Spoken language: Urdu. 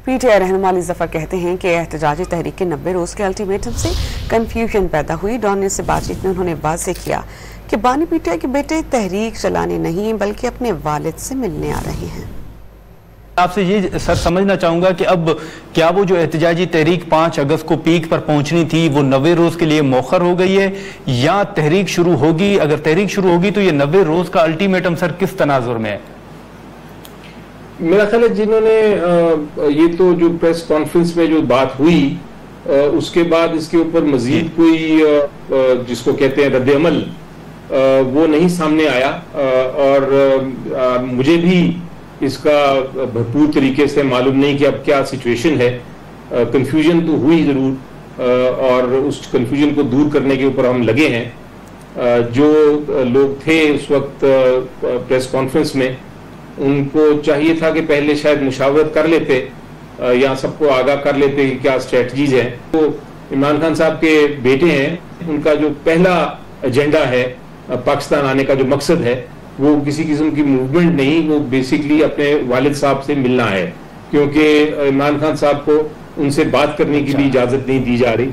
پی ٹی آئی رہنما علی ظفر کہتے ہیں کہ احتجاجی تحریک کے 90 روز کے الٹیمیٹم سے کنفیوژن پیدا ہوئی۔ ڈان نیوز سے بات چیت میں انہوں نے واضح کیا کہ بانی پی ٹی آئی کے بیٹے تحریک چلانے نہیں بلکہ اپنے والد سے ملنے آ رہے ہیں۔ آپ سے یہ سر سمجھنا چاہوں گا کہ اب کیا وہ جو احتجاجی تحریک 5 اگست کو پیک پر پہنچنی تھی وہ 90 روز کے لیے مؤخر ہو گئی ہے یا تحریک شروع ہوگی؟ اگر تحریک شروع ہوگی تو یہ 90 روز کا الٹیمیٹم سر کس تناظر میں ہے؟ میرا خیال ہے جنہوں نے یہ تو جو پریس کانفرنس میں جو بات ہوئی اس کے بعد اس کے اوپر مزید کوئی جس کو کہتے ہیں رد عمل وہ نہیں سامنے آیا، اور مجھے بھی اس کا بھرپور طریقے سے معلوم نہیں کہ اب کیا سچویشن ہے۔ کنفیوژن تو ہوئی ضرور، اور اس کنفیوژن کو دور کرنے کے اوپر ہم لگے ہیں۔ جو لوگ تھے اس وقت پریس کانفرنس میں ان کو چاہیے تھا کہ پہلے شاید مشاورت کر لیتے یا سب کو آگاہ کر لیتے کہ کیا اسٹریٹجیز ہیں۔ تو عمران خان صاحب کے بیٹے ہیں، ان کا جو پہلا ایجنڈا ہے پاکستان آنے کا جو مقصد ہے وہ کسی قسم کی موومنٹ نہیں، وہ بیسیکلی اپنے والد صاحب سے ملنا ہے، کیونکہ عمران خان صاحب کو ان سے بات کرنے کی بھی اجازت نہیں دی جا رہی۔